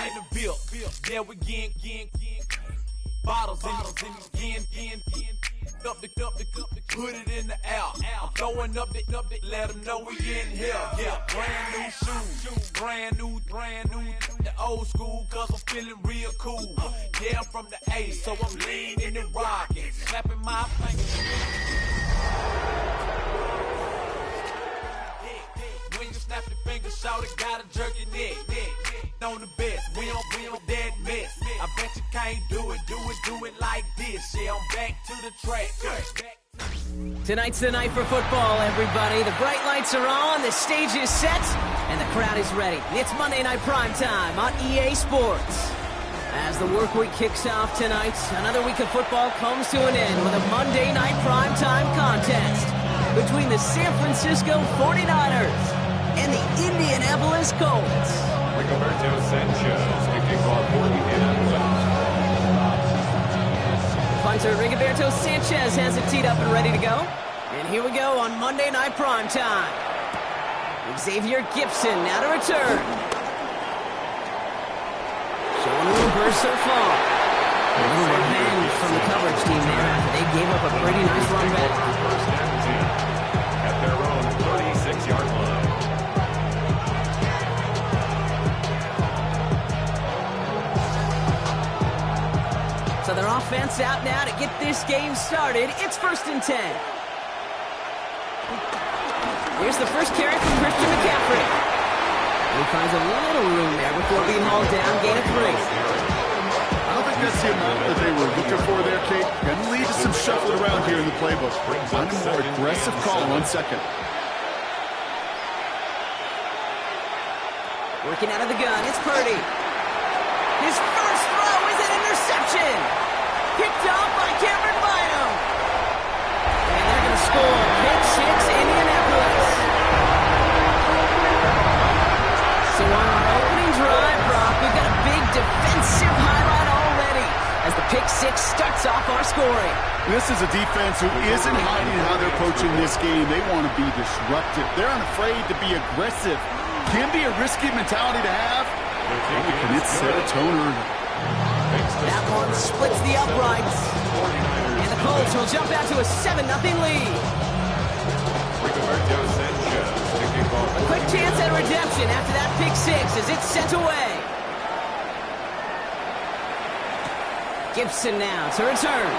in the bill. Yeah, we getting bottles in up the put it in the air. I'm throwing up the, let them know we in here. Yeah, brand new shoes, brand new, the old school, cause I'm feeling real cool. Yeah, I'm from the A, so I'm leaning and rocking, slapping my fingers. When you snap your fingers, shout it, gotta jerk your neck. On the best, we don't that mess. I bet you can't do it like this. Yeah, I'm back to the track. Tonight's the night for football, everybody. The bright lights are on, the stage is set, and the crowd is ready. It's Monday Night Primetime on EA Sports. As the work week kicks off tonight, another week of football comes to an end with a Monday Night Primetime contest between the San Francisco 49ers and the Indianapolis Colts. Rigoberto Sanchez kicking off for Indianapolis. Punter Rigoberto Sanchez has it teed up and ready to go. And here we go on Monday Night Primetime. Xavier Gipson now to return. Showing a little burst so far. A little revenge from the coverage team there after they gave up a pretty nice run back. First and 10 at their own 36-yard line. So their offense out now to get this game started. It's 1st and 10. Here's the first carry from Christian McCaffrey. He finds a little room there before being hauled down, gain of 3. I don't think that's the amount that they were looking for there, Kate. Going to lead to some shuffling around here in the playbook. Find a more aggressive call on second. Working out of the gun, it's Purdy. His first throw is an interception. Picked off by Cameron Bynum. And they're going to score. Pick 6, Indianapolis. So on our opening drive, Brock, we've got a big defensive highlight already as the pick 6 starts off our scoring. This is a defense who isn't hiding how they're approaching this game. They want to be disruptive. They're unafraid to be aggressive. Can be a risky mentality to have. Can it set a tone early? That one splits the uprights. And the Colts will jump out to a 7-0 lead. Rigoberto Sanchez kicking off. A quick chance at redemption after that pick 6 as it's sent away. Gibson now to return.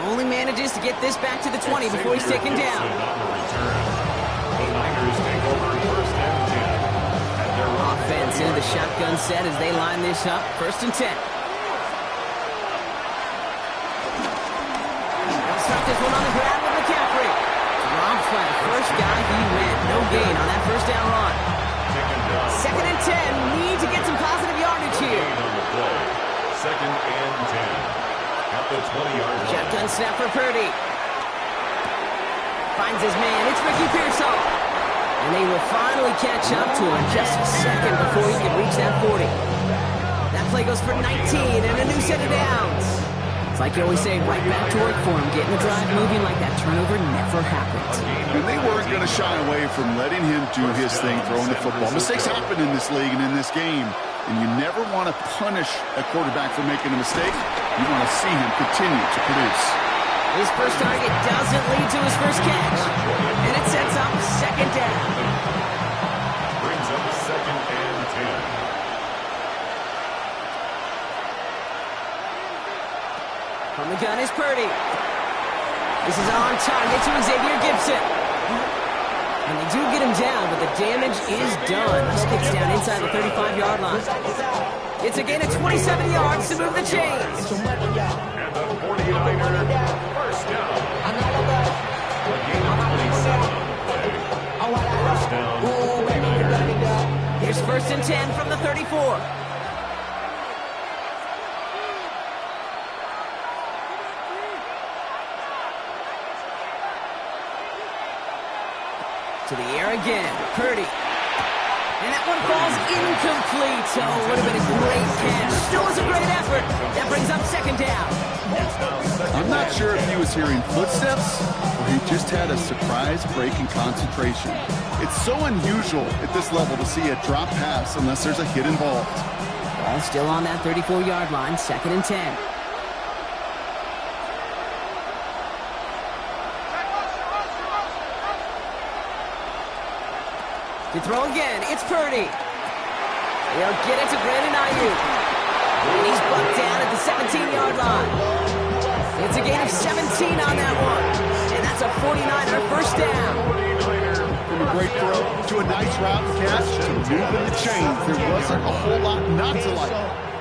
Only manages to get this back to the 20 before he's taken down. The Niners take over 1st and 10. Offense into the shotgun set as they line this up. 1st and 10. They'll start this one on the ground with McCaffrey. Rob flat. First guy he went. No gain on that first down run. 2nd and 10. Need to get some positive yardage here. On the play. 2nd and 10 at the 20-yard line. Shotgun snap for Purdy. Finds his man. It's Ricky Pearsall. And they will finally catch up to him just a second before he can reach that 40. That play goes for 19 and a new set of downs. It's like you always say, right back to work for him. Getting the drive moving like that turnover never happened. And they weren't going to shy away from letting him do his thing, throwing the football. Mistakes happen in this league and in this game. And you never want to punish a quarterback for making a mistake. You want to see him continue to produce. His first target doesn't lead to his first catch. And it sets up 2nd down. Brings up 2nd and 10. From the gun is Purdy. This is on target to Xavier Gipson. And they do get him down, but the damage is done. This kicks down inside the 35-yard line. It's a gain of 27 yards to move the chains. And the 49ers first down. A gain of 27 on the play. First down, 49ers. Here's 1st and 10 from the 34. To the air again. Purdy. And that one falls incomplete. Oh, would have been a great catch. Still was a great effort. That brings up second down. I'm not sure if he was hearing footsteps or he just had a surprise break in concentration. It's so unusual at this level to see a drop pass unless there's a hit involved. Ball still on that 34-yard line, 2nd and 10. To throw again, it's Purdy. They'll get it to Brandon Ayuk. And he's bucked down at the 17-yard line. It's a gain of 17 on that one. And that's a 49er first down. From a great throw to a nice route catch to moving the chains. There wasn't a whole lot not to like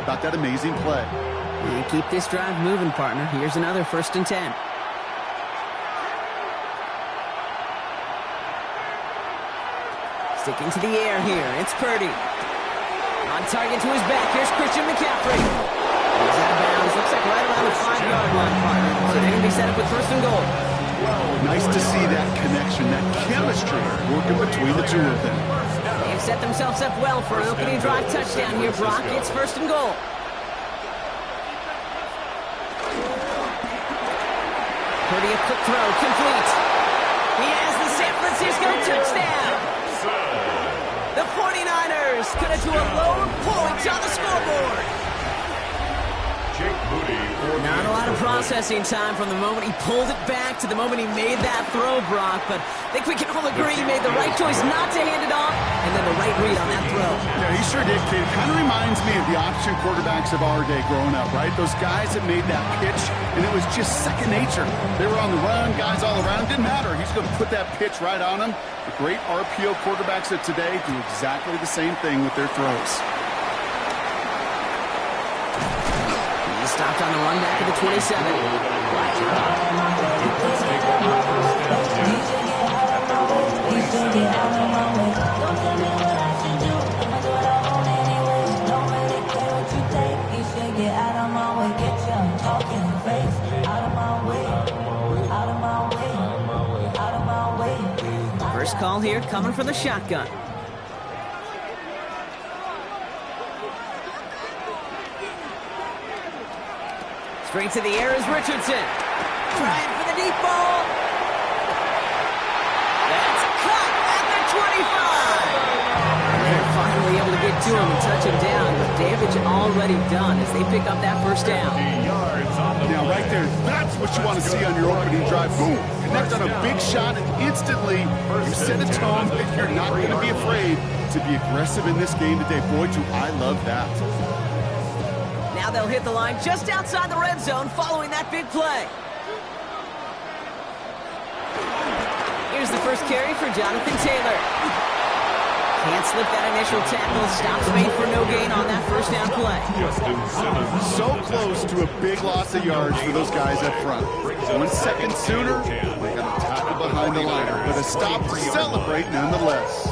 about that amazing play. And keep this drive moving, partner. Here's another 1st and 10. Sticking to the air here. It's Purdy. On target to his back. Here's Christian McCaffrey. He's out of bounds. Looks like right around the 5-yard line, partner. So they're going to be set up with 1st and goal. Nice to see that connection, that chemistry working between the two of them. They've set themselves up well for an opening drive touchdown here, Brock. It's 1st and goal. Purdy, a quick throw. Complete. He has the San Francisco touchdown. The 49ers cut it to a low point on the scoreboard. Not a lot of processing time from the moment he pulled it back to the moment he made that throw, Brock. But I think we can all agree he made the right choice not to hand it off, and then the right read on that throw. Yeah, he sure did, kid. Kind of reminds me of the option quarterbacks of our day growing up, right? Those guys that made that pitch, and it was just second nature. They were on the run, guys all around. Didn't matter. He's going to put that pitch right on them. The great RPO quarterbacks of today do exactly the same thing with their throws. He stopped on the run back at the 27. First call here coming from the shotgun. Straight to the air is Richardson. Trying for the deep ball. That's caught at the 25. They're finally able to get to him and touch him down, but damage already done as they pick up that first down. Now, right there, that's what you want to see on your opening drive. Boom. Connect on a big shot, and instantly you set a tone that you're not going to be afraid to be aggressive in this game today. Boy, do I love that. Now they'll hit the line just outside the red zone following that big play. Here's the first carry for Jonathan Taylor. Can't slip that initial tackle. Stops made for no gain on that first down play. So close to a big loss of yards for those guys up front. 1 second sooner, they got a tackle behind the liner, but a stop to celebrate nonetheless.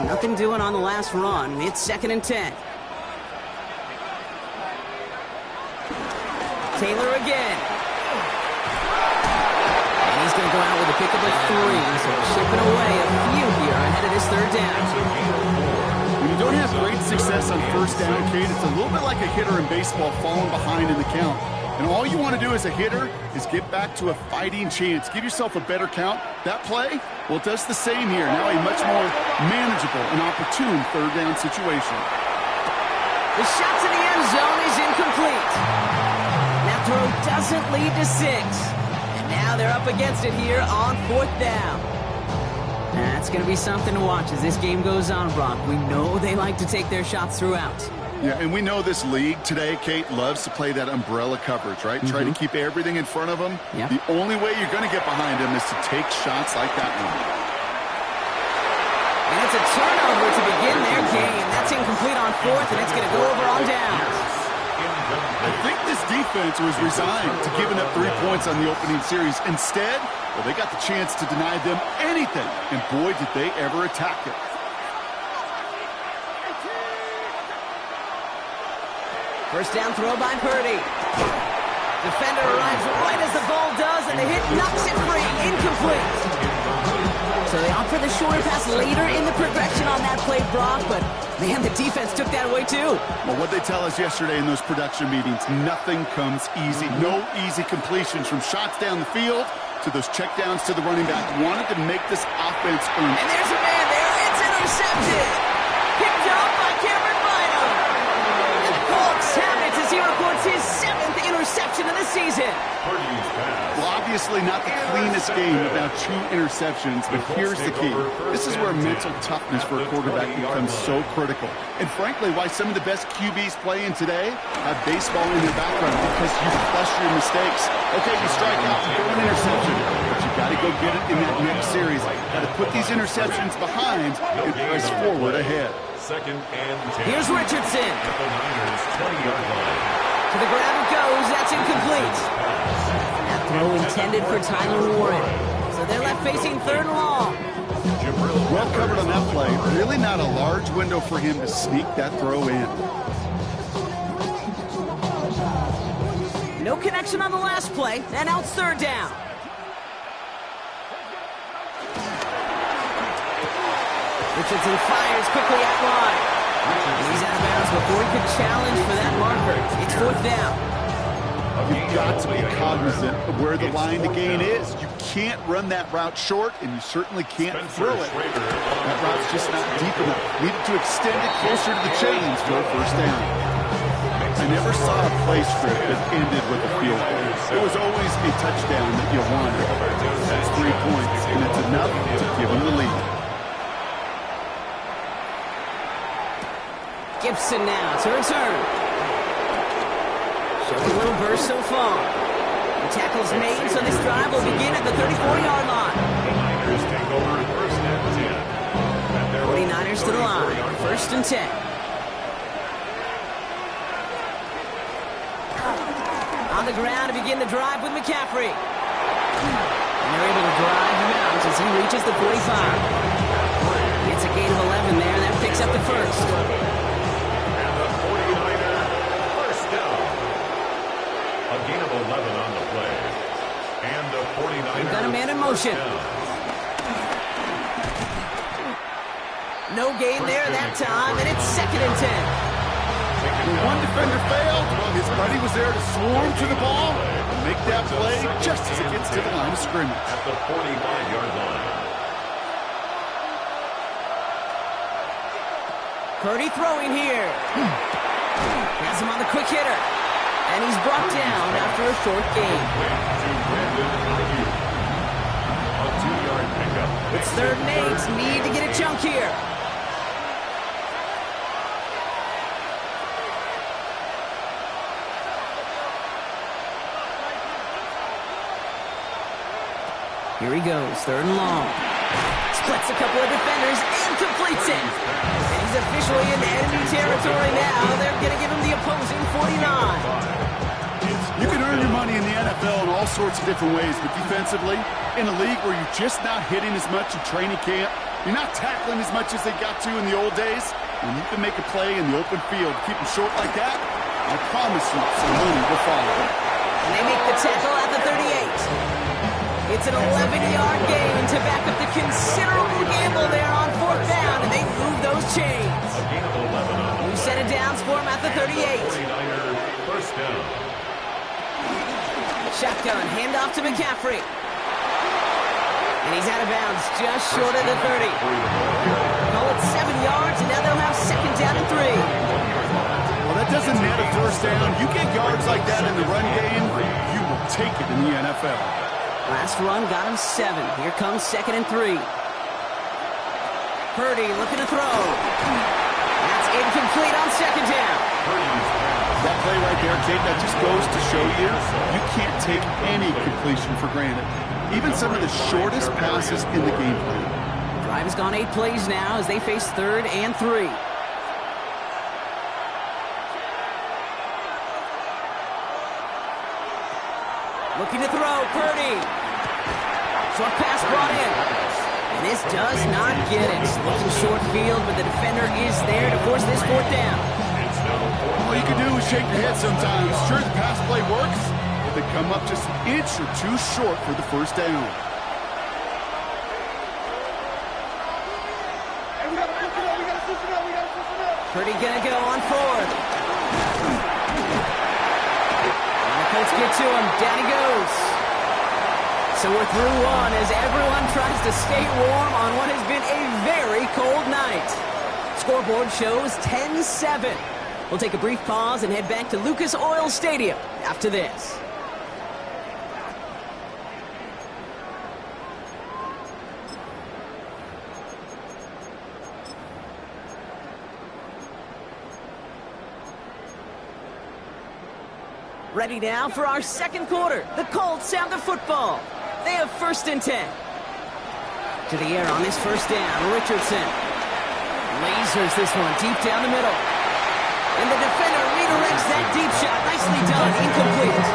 Nothing doing on the last run. It's 2nd and 10. Taylor again. And he's going to go out with a pickup of 3. So shipping away a few here ahead of this 3rd down. When you don't have great success on first down, Kate, it's a little bit like a hitter in baseball falling behind in the count. And all you want to do as a hitter is get back to a fighting chance. Give yourself a better count. That play, well, it does the same here. Now a much more manageable and opportune 3rd down situation. The shot to the end zone is incomplete. That throw doesn't lead to 6. And now they're up against it here on 4th down. That's going to be something to watch as this game goes on, Brock. We know they like to take their shots throughout. Yeah, and we know this league today, Kate, loves to play that umbrella coverage, right? Try to keep everything in front of them. Yep. The only way you're going to get behind them is to take shots like that one. And it's a turnover to begin their game. That's incomplete on 4th, and it's going to go over on downs. I think this defense was resigned to giving up 3 points on the opening series. Instead, well, they got the chance to deny them anything, and boy, did they ever attack it. First down throw by Purdy. Defender arrives right as the ball does, and the hit knocks it free. Incomplete. So they opt for the shorter pass later in the progression on that play, Brock, but man, the defense took that away too. Well, what they tell us yesterday in those production meetings, nothing comes easy. No easy completions from shots down the field to those checkdowns to the running back. Wanted to make this offense earn. And there's a man there. It's intercepted. Picked up by Cameron Bynum. And the Colts have it as he records his 7th interception of the season. Well, obviously not the cleanest game without 2 interceptions, but here's the key. This is where mental toughness for a quarterback becomes so critical. And frankly, why some of the best QBs playing today have baseball in their background, because you flush your mistakes. Okay, you strike out, you throw an interception, but you got to go get it in that next series. Got to put these interceptions behind and press forward ahead. Second and 10. Here's Richardson. At the Niners' 20-yard line. To the ground it goes. That's incomplete. That throw intended for Tyler Warren. So they're left facing 3rd and long. Well covered on that play. Really not a large window for him to sneak that throw in. No connection on the last play. And now it's 3rd down. Richardson fires quickly at line. He's out of bounds before he could challenge for that marker. It's 4th down. You've got to be cognizant of where the line to gain is. You can't run that route short, and you certainly can't throw it. That route's just not deep enough. Needed to extend it closer to the chains for a 1st down. I never saw a play script that ended with a field goal. It was always a touchdown that you wanted. That's 3 points, and it's enough to give them the lead. Gibson now to return. Showing a little burst so far. The tackle's made, so this drive will begin at the 34-yard line. The Niners take over 1st and 10. 49ers to the line. 1st and 10. On the ground to begin the drive with McCaffrey. And they're able to drive him out as he reaches the 45. It's a gain of 11 there. That picks up the 1st. A gain of 11 on the play. And the 49ers. They've got a man in motion. No gain there that time, and it's 2nd and 10. When one defender failed, his buddy was there to swarm to the ball and make that play just as it gets to the line of scrimmage. At the 45-yard line. Purdy throwing here. Has him on the quick hitter. And he's brought down after a short gain. A 2-yard pickup. It's 3rd and 8. Need to get a chunk here. Here he goes, 3rd and long. Splits a couple of defenders and completes it. And he's officially in enemy territory now. They're going to give him the opposing 49. You can earn your money in the NFL in all sorts of different ways, but defensively, in a league where you're just not hitting as much in training camp, you're not tackling as much as they got to in the old days, when you can make a play in the open field, keep them short like that, I promise you some money will follow. And they make the tackle at the 38. It's an 11-yard gain to back up the considerable gamble there on 4th down, and they move those chains. A gain of 11 on the New set of downs for him at the 38. 49ers. 1st down. Shotgun, handoff to McCaffrey. And he's out of bounds, just short of the 30. Call it 7 yards, and now they'll have 2nd down and 3. Well, that doesn't net a 1st down. You get yards like that in the run game, you will take it in the NFL. Last run got him 7. Here comes 2nd and 3. Purdy looking to throw. That's incomplete on 2nd down. That play right there, Kate, that just goes to show you, you can't take any completion for granted. Even some of the shortest passes in the game plan. Drive has gone 8 plays now as they face 3rd and 3. Looking to throw, Purdy. Short pass brought in. And this does not get it. Looking short field, but the defender is there to force this 4th down. Well, All you can do is shake your head sometimes. Sure, the pass play works, but they come up just an inch or two short for the first down. Purdy gonna go on fourth. And the Colts get to him. Down he goes. So we're through one as everyone tries to stay warm on what has been a very cold night. Scoreboard shows 10-7. We'll take a brief pause and head back to Lucas Oil Stadium after this. Ready now for our second quarter. The Colts have the football. They have 1st and 10. To the air on this first down, Richardson. Lasers this one deep down the middle. And the defender redirects that deep shot. Nicely done. Incomplete.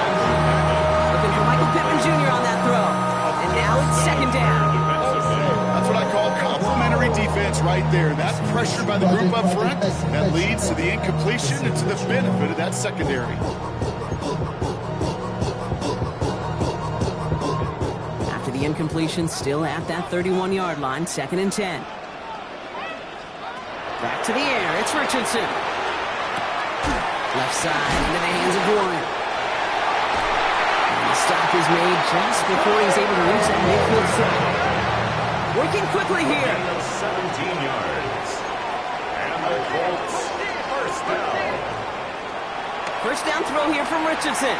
Looking for Michael Pittman Jr. on that throw. And now it's 2nd down. That's what I call complimentary defense right there. That pressure by the group up front, that leads to the incompletion and to the benefit of that secondary. After the incompletion, still at that 31-yard line, 2nd and 10. Back to the air, it's Richardson. Left side into the hands of Warren. And the stop is made just before he's able to reach that midfield side. Working quickly here. 17 yards. And the Colts, 1st down. First down throw here from Richardson.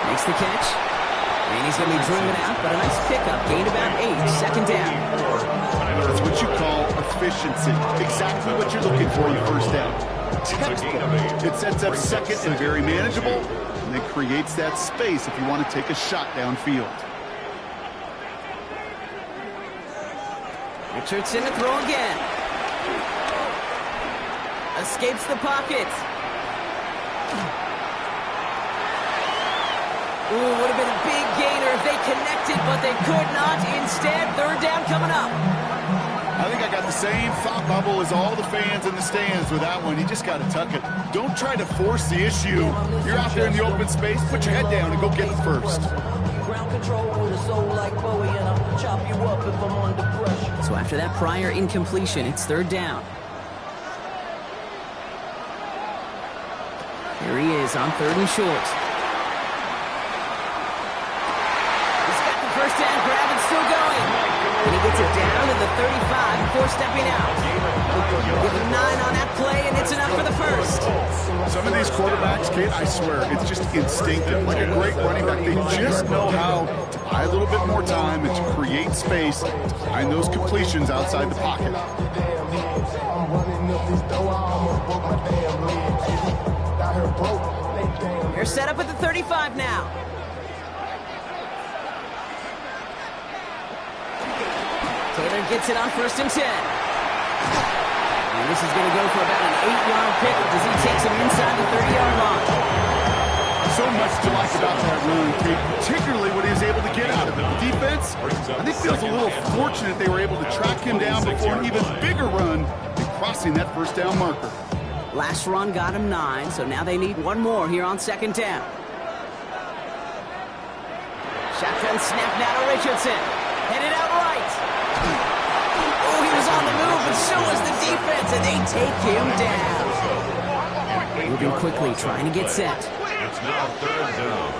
Makes the catch. And he's going to be driven out, but a nice pickup. Gained about 8, 2nd down. That's what you call efficiency. Exactly what you're looking for in 1st down. Textbook. It sets up 2nd and very manageable, and then creates that space if you want to take a shot downfield. Richardson to throw again. Escapes the pocket. Ooh, would have been a big gainer if they connected, but they could not. Instead, 3rd down coming up. I think I got the same thought bubble as all the fans in the stands with that one. You just got to tuck it. Don't try to force the issue. You're out there in the open space. Put your head down and go get it first. So after that prior incompletion, it's 3rd down. Here he is on 3rd and short. He's got the first down grab and still going. And he gets it down to the 35 before stepping out. Give him 9 on that play, and it's enough for the first. Some of these quarterbacks, Kate, I swear, it's just instinctive. Like a great running back, they just know how to buy a little bit more time and to create space to find those completions outside the pocket. They're set up at the 35 now. Taylor gets it on 1st and 10. And this is going to go for about an 8-yard pickup as he takes him inside the 30-yard line. So much to like about that run, Kate, particularly what he was able to get out of it. The defense, I think, feels a little fortunate they were able to track him down before an even bigger run and crossing that 1st down marker. Last run got him 9, so now they need one more here on 2nd down. Shotgun snap now to Richardson. Headed out right. Oh, he was on the move, but so was the defense, and they take him down. Moving quickly, trying to get set. It's now 3rd down.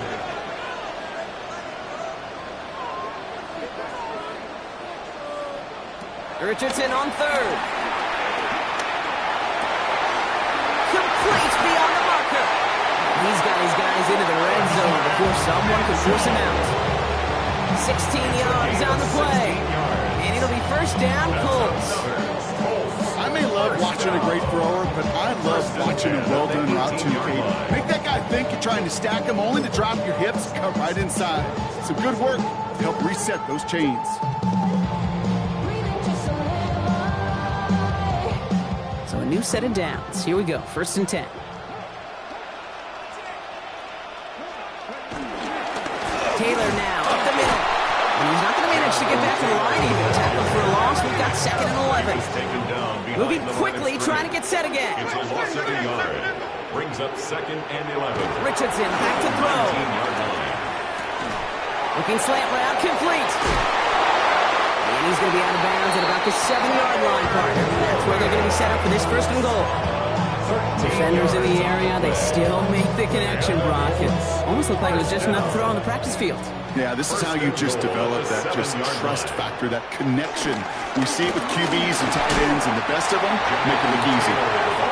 Richardson on 3rd. Complete beyond the marker. He's got his guys into the red zone before someone can force him out. 16 yards on the play. And it'll be 1st down, Colts. I may love watching a great thrower, but I love watching a well-done route too, Kate. Make that guy think you're trying to stack him only to drop your hips and cut right inside. Some good work to help reset those chains. So a new set of downs. Here we go, 1st and 10. Taylor now up the middle. And he's not going to manage managed to get back to the line even. Tackle for a loss. We've got 2nd and 11. Moving quickly, trying to get set again. It's a loss of a yard. Brings up 2nd and 11. Richardson back to throw. 19-yard line. Looking slant route, complete. And he's going to be out of bounds at about the 7-yard line, partner. That's where they're going to be set up for this 1st and goal. Defenders in the area, they still make the connection, Brock. It almost looked like it was just enough throw on the practice field. Yeah, this is how you just develop that just trust factor, that connection. We see it with QBs and tight ends, and the best of them make it look easy.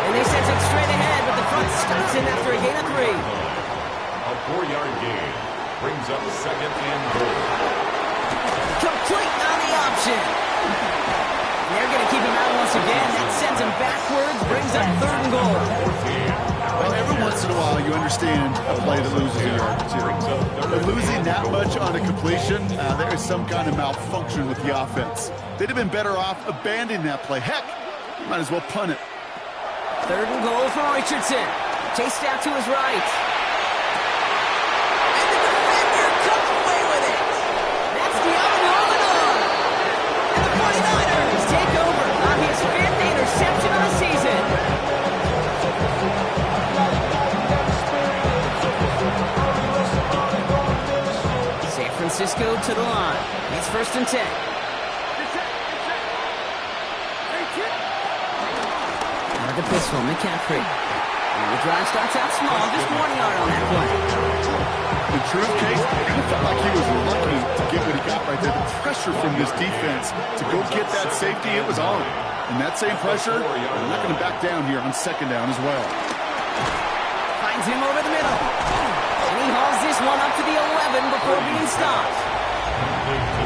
And they send it straight ahead, but the front stops in after a gain of 3. A 4-yard gain. Brings up 2nd and goal. Complete on the option. They're going to keep him out once again. That sends him backwards, brings up 3rd and goal. Well, every once in a while you understand a play that loses a yard or two. But losing that much on a completion, there is some kind of malfunction with the offense. They'd have been better off abandoning that play. Heck, you might as well punt it. 3rd and goal for Richardson. Chased out to his right. And the defender comes away with it. That's the rolling on. And the 49ers take over on his 5th interception of the season. San Francisco to the line. It's 1st and 10. Out of the pistol, McCaffrey. And the drive starts out small, just 1 yard on that play. The truth case, it felt like he was lucky to get what he got right there. The pressure from this defense to go get that safety, it was on. And that same pressure, they're not going to back down here on 2nd down as well. Finds him over the middle. And he hauls this one up to the 11 before being stopped.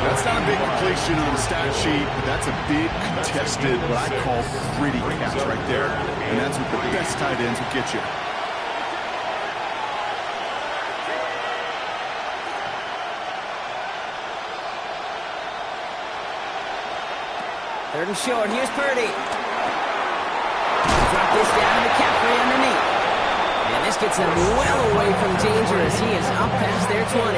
That's not a big completion on the stat sheet, but that's a big contested, what I call gritty catch right there. And that's what the best tight ends will get you. Third and short. Here's Purdy. Drop this down to McCaffrey underneath. And this gets them well away from danger as he is up past their 20.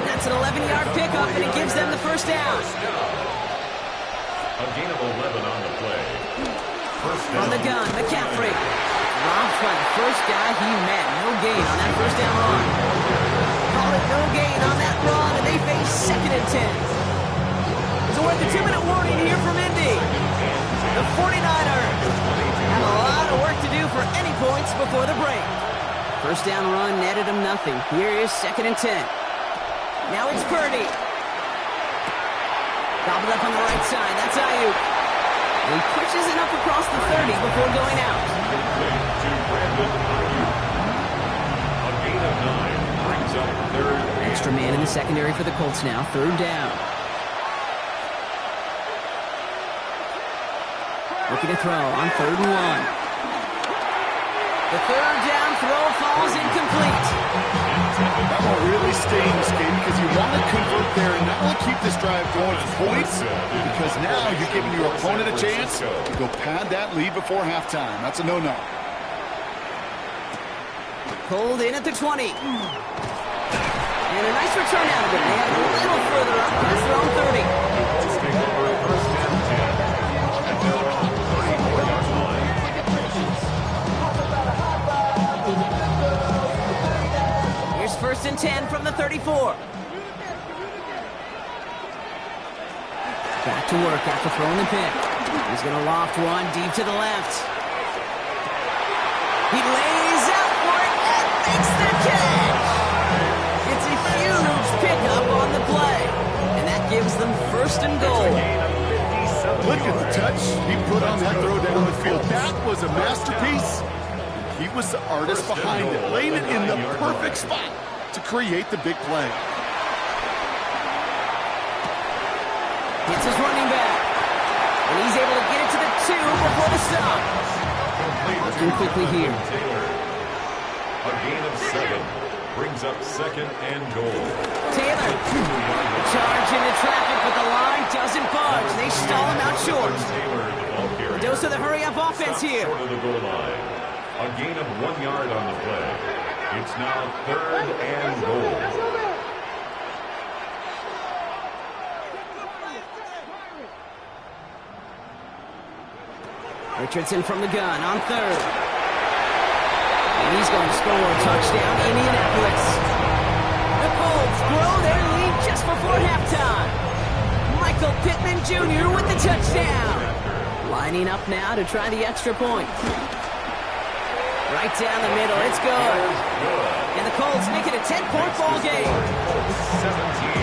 That's an 11-yard pickup, and it gives them the 1st down. A gain of 11 on the play. 1st down. On the gun, McCaffrey. Robbed by the first guy he met. No gain on that 1st down run. Call it no gain on that run, and they face 2nd and 10. So we're at the 2-minute warning here from Indy. The 49ers have a lot of work to do for any points before the break. 1st down run netted them nothing. Here is 2nd and 10. Now it's Purdy. Gobbled up on the right side. That's Ayuk. And he pushes it up across the 30 before going out. A gain of 9 brings up 3rd. Extra man in the secondary for the Colts now. 3rd down. Looking to throw on 3rd and 1. The 3rd down throw falls incomplete. That will really stay in this game because you want to convert there and not only keep this drive going for points, because now you're giving your opponent a chance to go pad that lead before halftime. That's a no-no. Pulled in at the 20. And a nice return out of it. They have a little further up past their own 30. Let's take over 1st and 10. At their own 34-yard line. Here's 1st and 10 from the 34. Back to work after throwing the pick. He's going to loft one deep to the left. He lays out for it and makes the catch. It's a huge pickup on the play. And that gives them 1st and goal. Look at the touch he put on that throw down the field. That was a masterpiece. He was the artist behind it, laying it in the perfect spot to create the big play. Hits his running back. And he's able to get it to the 2 before the stop. Working quickly here. A gain of 7 brings up 2nd and goal. Taylor. Charge into traffic, but the line doesn't budge. They stall him out short. Taylor, the ball carrier. Dose of the hurry-up offense here. Short of the goal line. A gain of 1 yard on the play. It's now 3rd and goal. Richardson from the gun on third. And he's going to score a touchdown, Indianapolis. The Colts grow their lead just before halftime. Michael Pittman Jr. with the touchdown. Lining up now to try the extra point. Right down the middle, it's good. And the Colts make it a 10-point ball game. 17,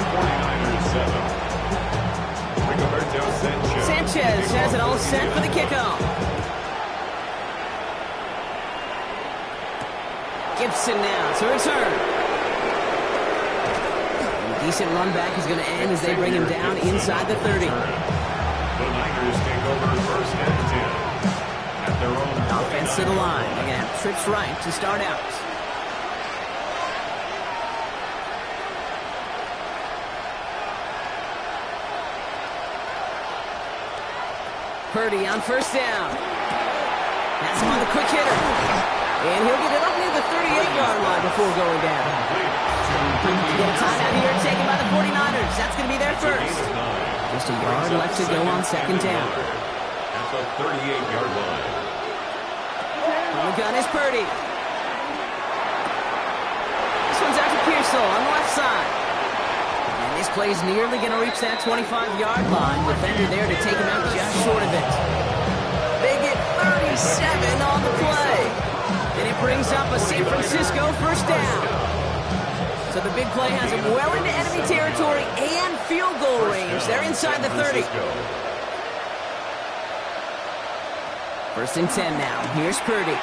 49ers 7. Sanchez has it all set for the kickoff. Gibson now to return. And a decent run back is going to end as they bring him down inside the 30. The Niners take over first and 10 at their own Offense to the line. They're going to have trips right to start out. Purdy on first down. Has him on the quick hitter. And he'll get it up near the 38-yard line before going down. Get a timeout here taken by the 49ers. That's going to be their first. Just a yard left to go on second down. At the 38-yard line. On the gun is Purdy. This one's out to Pearsall on the left side. And this play's nearly going to reach that 25-yard line. Defender there to take him out just short of it. They get 37 on the play. And it brings up a San Francisco first down. So the big play has him well into enemy territory and field goal range. They're inside the 30. First and 10 now. Here's Purdy.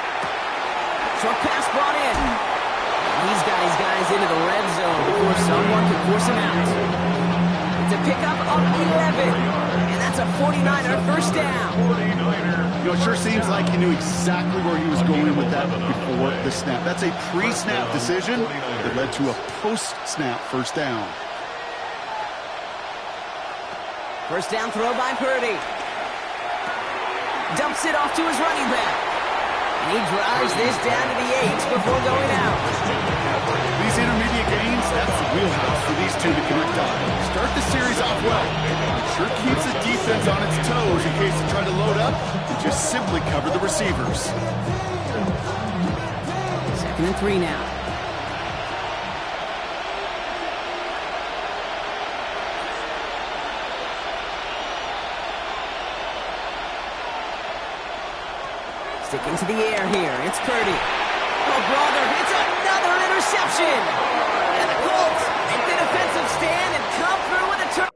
Short pass brought in. He's got his guys into the red zone before someone can force him out. It's a pickup of 11. And that's a 49er first down. You know, it sure seems like he knew exactly where he was going with that before the snap. That's a pre-snap decision that led to a post-snap first down. First down throw by Purdy. Dumps it off to his running back. And he drives this down to the 8 before going out. These intermediate gains, that's the wheelhouse for these two to connect on. Start the series off well. It sure keeps the defense on its toes in case they try to load up and just simply cover the receivers. Second and 3 now. Sticking to the air here. It's Purdy. Oh, brother, it's another interception. And the Colts make the defensive stand and come through with a turn.